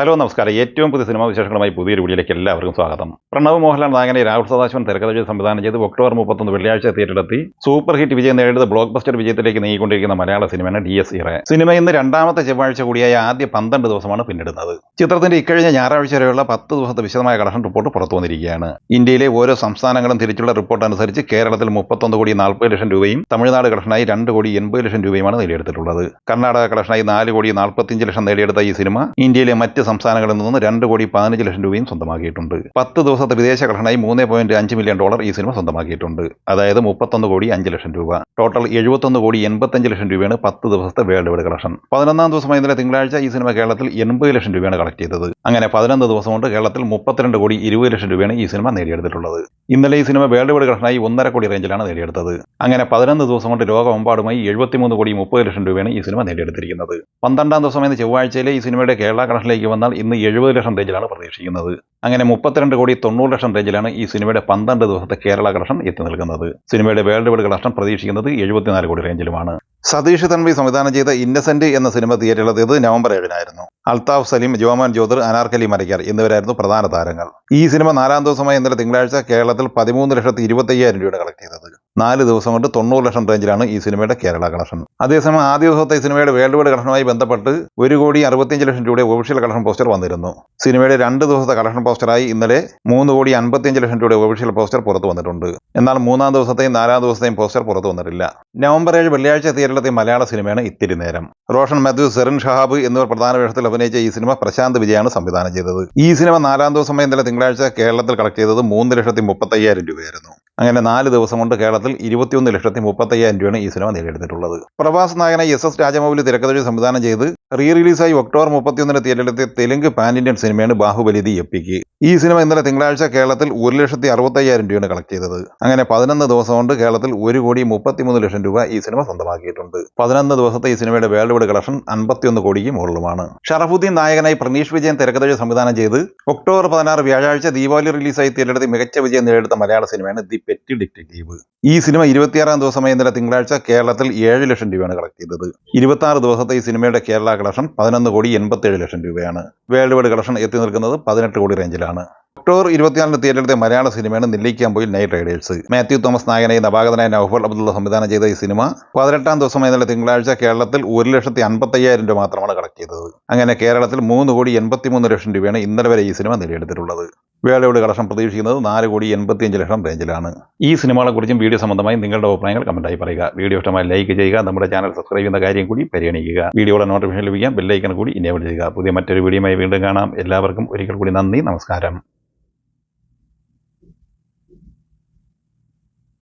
Hello നമസ്കാരം. ഏറ്റവും പുതിയ സിനിമാ വിശേഷങ്ങളുമായി പുതിയൊരു വീഡിയോയിലേക്ക് എല്ലാവർക്കും സ്വാഗതം. പ്രണവ് മോഹൻലാൽ നായകനെ രാഹുൽ സദാശിവൻ തിരക്കഥ സംവിധാനം ചെയ്ത് ഒക്ടോബർ 31 വെള്ളിയാഴ്ച തിയേറ്ററിലെത്തി സൂപ്പർ ഹിറ്റ് വിജയം നേടിയത് ബ്ലോക്ക് ബസ്റ്റർ വിജയത്തിലേക്ക് നീങ്ങിക്കൊണ്ടിരിക്കുന്ന മലയാള സിനിമയാണ് DS ഇറ. സിനിമ ഇന്ന് രണ്ടാമത്തെ ചൊവ്വാഴ്ച കൂടിയായ ആദ്യ 12 ദിവസമാണ് പിന്നിടുന്നത്. ചിത്രത്തിന്റെ ഇക്കഴിഞ്ഞ ഞായറാഴ്ച വരെയുള്ള 10 ദിവസത്തെ വിശദമായ കളക്ഷൻ റിപ്പോർട്ട് പുറത്തു വന്നിരിക്കുകയാണ്. ഇന്ത്യയിലെ ഓരോ സംസ്ഥാനങ്ങളും തിരിച്ചുള്ള റിപ്പോർട്ട് അനുസരിച്ച് കേരളത്തിൽ 31,40,00,000 രൂപയും തമിഴ്നാട് കളക്ഷനായി 2,80,00,000 രൂപയുമാണ് നേടിയെടുത്തിട്ടുള്ളത്. കർണാടക കളക്ഷനായി 4,45,00,000 നേടിയെടുത്ത ഈ സിനിമ ഇന്ത്യയിലെ മറ്റ് സംസ്ഥാനങ്ങളിൽ നിന്ന് 2,15,00,000 രൂപയും സ്വന്തമാക്കിയിട്ടുണ്ട്. 10 ദിവസത്തെ വിദേശ കളക്ഷനായി $3.5 മില്യൺ ഈ സിനിമ സ്വന്തമാക്കിയിട്ടുണ്ട്. അതായത് 31,05,00,000 രൂപ. ടോട്ടൽ 71,85,00,000 രൂപയാണ് 10 ദിവസത്തെ വേൾഡ് വൈഡ് കളക്ഷൻ. 11-ാം ദിവസമായ ഇന്നലെ തിങ്കളാഴ്ച ഈ സിനിമ കേരളത്തിൽ 80,00,000 രൂപയാണ് കളക്ട് ചെയ്തത്. അങ്ങനെ 11 ദിവസം കൊണ്ട് കേരളത്തിൽ 32,20,00,000 രൂപയാണ് ഈ സിനിമ നേടിയെടുത്തിട്ടുള്ളത്. ഇന്നലെ ഈ സിനിമ വേൾഡ് വൈഡ് കളക്ഷനായി 1.5 കോടി റേഞ്ചിലാണ് നേടിയെടുത്തത്. അങ്ങനെ 11 ദിവസം കൊണ്ട് ലോകമെമ്പാടുമായി 73,30,00,000 രൂപയാണ് ഈ സിനിമ നേടിയെടുത്തിരിക്കുന്നത്. 12-ാം ദിവസമായ ചൊവ്വാഴ്ചയിലെ ഈ സിനിമയുടെ കേരള കളക്ഷനിലേക്ക് വന്നാൽ ഇന്ന് 70 ലക്ഷം റേഞ്ചിലാണ് പ്രതീക്ഷിക്കുന്നത്. അങ്ങനെ 32,90,00,000 റേഞ്ചിലാണ് ഈ സിനിമയുടെ 12 ദിവസത്തെ കേരള കളക്ഷൻ എത്തി നിൽക്കുന്നത്. സിനിമയുടെ വേൾഡ് വൈഡ് കളക്ഷൻ പ്രതീക്ഷിക്കുന്നത് 74 കോടി റേഞ്ചിലുമാണ്. സതീഷ് തൻവി സംവിധാനം ചെയ്ത ഇന്നസെന്റ് എന്ന സിനിമ തിയേറ്ററിലെത്തിയത് നവംബർ 7-നായിരുന്നു. അൽത്താഫ് സലീം, ജോമോൻ ജ്യോതിർ, അനാർക്കലി മരയ്ക്കാർ എന്നിവരായിരുന്നു പ്രധാന താരങ്ങൾ. ഈ സിനിമ 4-ാം ദിവസമായ ഇന്നലെ തിങ്കളാഴ്ച കേരളത്തിൽ 13,25,000 രൂപയുടെ കളക്ട് ചെയ്തത്. 4 ദിവസം കൊണ്ട് 90 ലക്ഷം റേഞ്ചിലാണ് ഈ സിനിമയുടെ കേരള കളക്ഷൻ. അതേസമയം ആദ്യ ദിവസത്തെ ഈ സിനിമയുടെ വേൾഡ് വൈഡ് കളക്ഷനുമായി ബന്ധപ്പെട്ട് 1,65,00,000 രൂപയുടെ ഒഫീഷ്യൽ കളക്ഷൻ പോസ്റ്റർ വന്നിരുന്നു. സിനിമയുടെ 2 ദിവസത്തെ കളക്ഷൻ പോസ്റ്ററായി ഇന്നലെ 3,55,00,000 രൂപയുടെ ഒഫീഷ്യൽ പോസ്റ്റർ പുറത്തു വന്നിട്ടുണ്ട്. എന്നാൽ 3-ാം ദിവസത്തെയും 4-ാം ദിവസത്തെയും പോസ്റ്റർ പുറത്തു വന്നിട്ടില്ല. നവംബർ 7 വെള്ളിയാഴ്ച തിയേറ്ററിലെത്തിയ മലയാള സിനിമയാണ് ഇത്തിരി നേരം. റോഷൻ മാത്യു, സെറിൻ ഷഹാബ് എന്നിവർ പ്രധാന വേഷത്തിൽ അഭിനയിച്ച ഈ സിനിമ പ്രശാന്ത് വിജയാണ് സംവിധാനം ചെയ്തത്. ഈ സിനിമ 4-ാം ദിവസമായ ഇന്നലെ തിങ്കളാഴ്ച കേരളത്തിൽ കളക്ട് ചെയ്തത് 3,35,000 രൂപയായിരുന്നു. അങ്ങനെ 4 ദിവസം കൊണ്ട് കേരളത്തിൽ 21,35,000 രൂപയാണ് ഈ സിനിമ നേടിയെടുത്തിട്ടുള്ളത്. പ്രഭാസ് നായകനായി SS രാജമൗലി തിരക്കഥ സംവിധാനം ചെയ്ത് റീ റിലീസായി ഒക്ടോബർ 31 തിയേറ്ററിലെത്തിയ തെലുങ്ക് പാൻ ഇന്ത്യൻ സിനിമയാണ് ബാഹുബലി ദി എപ്പിക്. ഈ സിനിമ ഇന്നലെ തിങ്കളാഴ്ച കേരളത്തിൽ 1,65,000 രൂപയാണ് കളക്ട് ചെയ്തത്. അങ്ങനെ 11 ദിവസം കൊണ്ട് കേരളത്തിൽ 1,33,00,000 രൂപ ഈ സിനിമ സ്വന്തമാക്കിയിട്ടുണ്ട്. 11 ദിവസത്തെ ഈ സിനിമയുടെ വേൾഡ് വൈഡ് കളക്ഷൻ 51 കോടിക്ക് മുകളിലുമാണ്. ഷറഫുദ്ദീൻ നായകനായി പ്രണീഷ് വിജയൻ തിരക്കഥ സംവിധാനം ചെയ്ത് ഒക്ടോബർ 16 വ്യാഴാഴ്ച ദീപാവലി റിലീസായി തിയേറ്ററിൽ മികച്ച വിജയം നേടിയെടുത്ത മലയാള സിനിമയാണ് ദി പെറ്റി ഡിറ്റക്റ്റീവ്. ഈ സിനിമ 26-ാം ദിവസമായ ഇന്നലെ തിങ്കളാഴ്ച കേരളത്തിൽ 7 ലക്ഷം രൂപയാണ് കളക്ട് ചെയ്തത്. 26 ദിവസത്തെ ഈ സിനിമയുടെ കേരള കളക്ഷൻ 11,87,00,000 രൂപയാണ്. വേൾഡ് വൈഡ് കളക്ഷൻ എത്തി നിൽക്കുന്നത് 18 കോടി റേഞ്ചിലാണ്. ഒക്ടോബർ 24 തിയേറ്ററിലെ മലയാള സിനിമയാണ് Nellikkampoyil night Riders. Mathew Thomas നായകനായി നവാഗതനായ നൗഫൽ അബ്ദുള്ള സംവിധാനം ചെയ്ത ഈ സിനിമ 18-ാം ദിവസമായ ഇന്നലെ തിങ്കളാഴ്ച കേരളത്തിൽ 1,55,000 രൂപ മാത്രമാണ് കളക്ട് ചെയ്തത്. അങ്ങനെ കേരളത്തിൽ 3,83,00,000 രൂപയാണ് ഇന്നലെ വരെ ഈ സിനിമ നേടിയെടുത്തിട്ടുള്ളത്. വേൾഡ് വൈഡ് കളക്ഷൻ പ്രതീക്ഷിക്കുന്നത് 4,85,00,000 റേഞ്ചിലാണ്. ഈ സിനിമകളെക്കുറിച്ചും വീഡിയോ സംബന്ധമായി നിങ്ങളുടെ അഭിപ്രായങ്ങൾ കമന്റായി പറയുക. വീഡിയോ ഇഷ്ടമായി ലൈക്ക് ചെയ്യുക. നമ്മുടെ ചാനൽ സബ്സ്ക്രൈബ് ചെയ്യുന്ന കാര്യം കൂടി പരിഗണിക്കുക. വീഡിയോയുടെ നോട്ടിഫിക്കേഷൻ ലഭിക്കാൻ ബെല്ലൈക്കൺ കൂടി ഇനേബിൾ ചെയ്യുക. പുതിയ മറ്റൊരു വീഡിയോയുമായി വീണ്ടും കാണാം. എല്ലാവർക്കും ഒരിക്കൽ കൂടി നന്ദി, നമസ്കാരം.